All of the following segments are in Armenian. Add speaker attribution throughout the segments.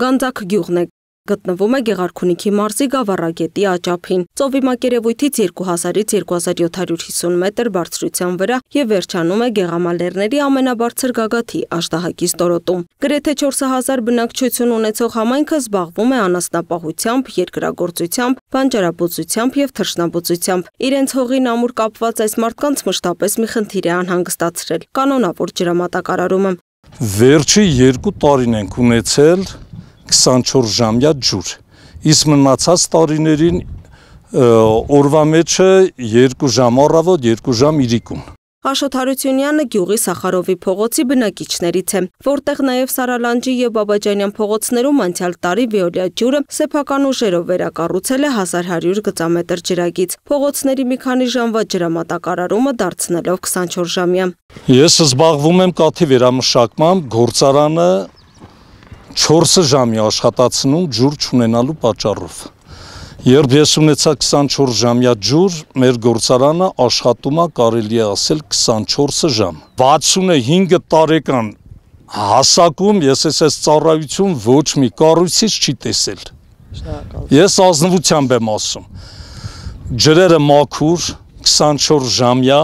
Speaker 1: Գանձակ գյուղն է գտնվում է Գեղարքունիքի մարզի Գավառագետի աճափին։ Ծովի մակերևույթից 2000-ից 2750 մետր բարձրության վրա եւ վերջանում է Գեղամալերների ամենաբարձր գագաթի Աշտահակի ստորոտում։ Գրեթե 4000 բնակչություն ունեցող համայնքը զբաղվում է անասնապահությամբ, երկրագործությամբ, բանջարաբուծությամբ եւ թռչնաբուծությամբ։ Իրենց հողին ամուր կապված այս մարդկանց մշտապես մի խնդիր է անհանգստացրել՝ կանոնավոր ջրամատակարարումը։
Speaker 2: Վերջի 2 տարին ենք ունեցել 24-ժամյա ջուր, իսկ մնացած տարիներին օրվա մեջը 2 ժամ առավոտ, 2 ժամ իրիկուն։
Speaker 1: Աշոտ Հարությունյանը գյուղի Սախարովի փողոցի բնակիչներից է, որտեղ նաև Սարալանջի եւ Բաբաջանյան փողոցներում անցյալ տարի Վեոլիա ջուրը սեփական ուժերով վերակառուցել է 1100 գծամետր ջրագիծ, փողոցների մի քանի ժամվա ջրամատակարարումը դարձնելով 24-ժամյա։
Speaker 2: Ես զբաղվում եմ կաթի վերամշակմամբ, գործարանը 4 ժամի աշխատացնում ջուր չունենալու պատճառով։ Երբ ես ունեցա 24 ժամյա ջուր, մեր գործարանը աշխատում է, կարելի է ասել 24 ժամ։ 65 տարեկան հասակում ես այս ծառայություն ոչ մի կառույցից չի տեսել։ Ես ազնվությամբ եմ ասում։ Ջրերը մաքուր, 24 ժամյա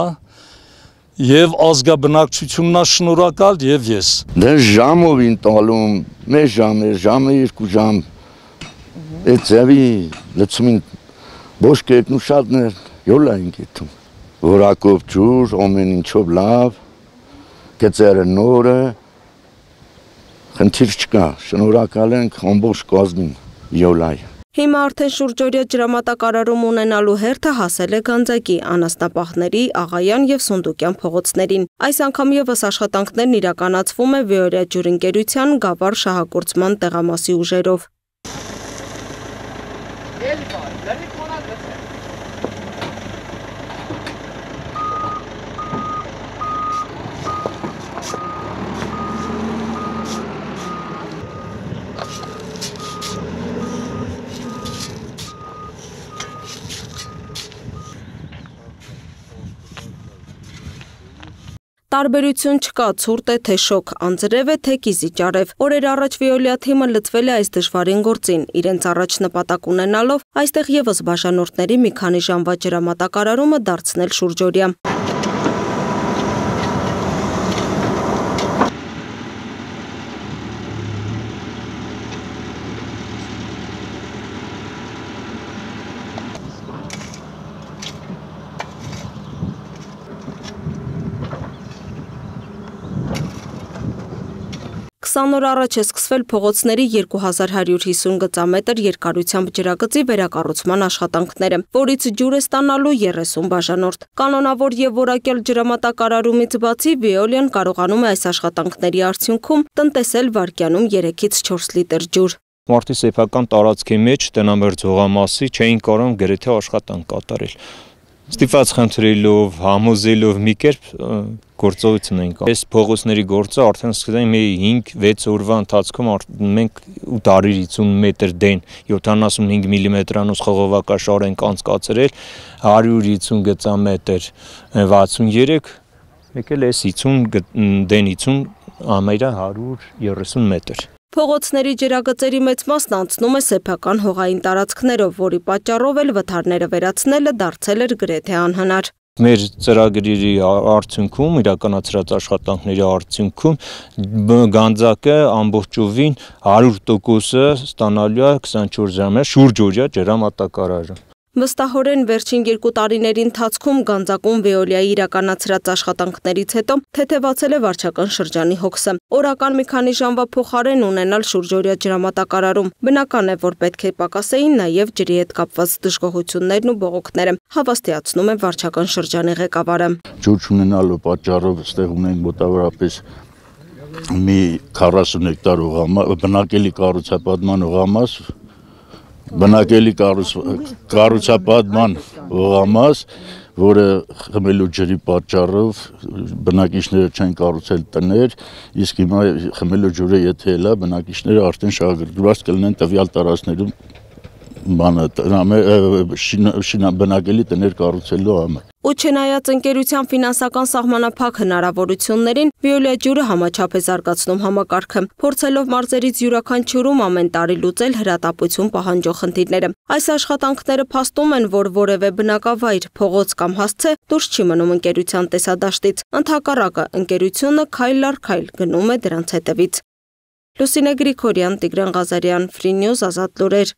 Speaker 2: Եվ ազգաբնակչությունն շնորհակալ եւ ես։
Speaker 3: Դե ժամով են տալում, մեկ ժամ, 2 ժամ։ Այդ ձևի լցում են բոշկերն ու շատներ յոլա են գետում։ Որակով ջուր, ամեն ինչով լավ, գծերը նորը, խնդիր չկա, շնորհակալ ենք ամբողջ կազմին յոլայի։
Speaker 1: Հիմա արդեն շուրջօրյա ջրամատակարարում ունենալու հերթը հասել է Գանձակի, Անասնապահների, Աղայան եւ Սունդուկյան փողոցներին։ Այս անգամ եւս աշխատանքներն իրականացվում է Վեոլիա ջուրընկերության Գավառ շահագործման տեղամասի ուժերով։ Տարբերություն չկա, ցուրտ է թե շոգ, անձրև է թե կիզիճարև։ Օրեր առաջ Վեոլիա թիմը լծվել է այս դժվարին գործին, իրենց առաջ նպատակ ունենալով այստեղ եւս բաժանորդների մի քանի ժամվա ջրամատակարարումը դարձնել շուրջօրյա։ Օր առաջ է սկսվել փողոցների 2150 գծամետր երկարությամբ ջրագծի վերակառուցման աշխատանքները, որից ջուր է ստանալու 30 բաժանորդ։ Կանոնավոր եւ որակյալ ջրամատակարարումից բացի Վեոլիան կարողանում է այս աշխատանքների արդյունքում տնտեսել վայրկյանում 3-ից 4 լիտր ջուր։
Speaker 4: Մարդի սեփական տարածքի մեջ տնամերձ հողամասի չէին կարող գրեթե աշխատանք կատարել։ Ստիպված խնդրելով, համոզելով մի կերպ գործողություն ենք։ Այս փողոցների գործը արդեն սկսել մի 5-6 օրվա ընթացքում մենք 850 մետր դեն 75 մմ-անոց խողովակաշար ենք անցկացրել, 150 գծամետր 63, մեկ էլ էս 50 դեն 50 ամերա 130 մետր։
Speaker 1: Փողոցների ջրագծերի մեծ մասն անցնում է սեփական հողային տարածքներով, որի պատճառով էլ վթարները վերացնելը դարձել էր գրեթե անհնար։
Speaker 4: Մեր ծրագրերի արդյունքում, իրականացրած աշխատանքների արդյունքում Գանձակը ամբողջովին 100% ստանալու է 24 ժամյա շուրջօրյա ջրամատակարարը։
Speaker 1: Վստահորեն վերջին 2 տարիների ընթացքում Գանձակում Վեոլիայի իրականացրած աշխատանքներից հետո թեթևացել է վարչական շրջանի հոգսը։ Օրական մի քանի ժամվա փոխարեն ունենալ շուրջօրյա ջրամատակարարում։ Բնական է, որ պետք է պակասեին նաև ջրի հետ կապված դժգոհություններն ու բողոքները, հավաստիացնում է վարչական շրջանի ղեկավարը։
Speaker 3: Ջուր չունենալու պատճառով այստեղ ունենք մոտավորապես մի 40 հեկտար բնակելի կառուցապատման հողամաս, բնակելի կառուցապատման հողամաս, որը խմելու ջրի պատճառով բնակիչները չեն կառուցել տներ, իսկ հիմա խմելու ջուրը եթե էլա, բնակիչները արդեն շահագրգռված կլինեն տվյալ տարածքներում շինաբնակելի տներ կառուցելու համար։
Speaker 1: Ու չնայած ընկերության ֆինանսական սահմանափակ հնարավորություններին, Վիոլիա ջուրը համաչափ է զարգացնում համակարգը, փորձելով մարզերից յուրաքանչյուրում ամեն տարի լուծել հրատապություն պահանջող խնդիրները։ Այս աշխատանքները փաստում են, որ որևէ բնակավայր, փողոց կամ հասցե դուրս չի մնում ընկերության տեսադաշտից։ Ընդհակառակը, ընկերությունը քայլ առ քայլ գնում է դրանց հետևից։ Լուսինե Գրիգորյան, Տիգրան Ղազարյան, Free News, Ազատ լուրեր։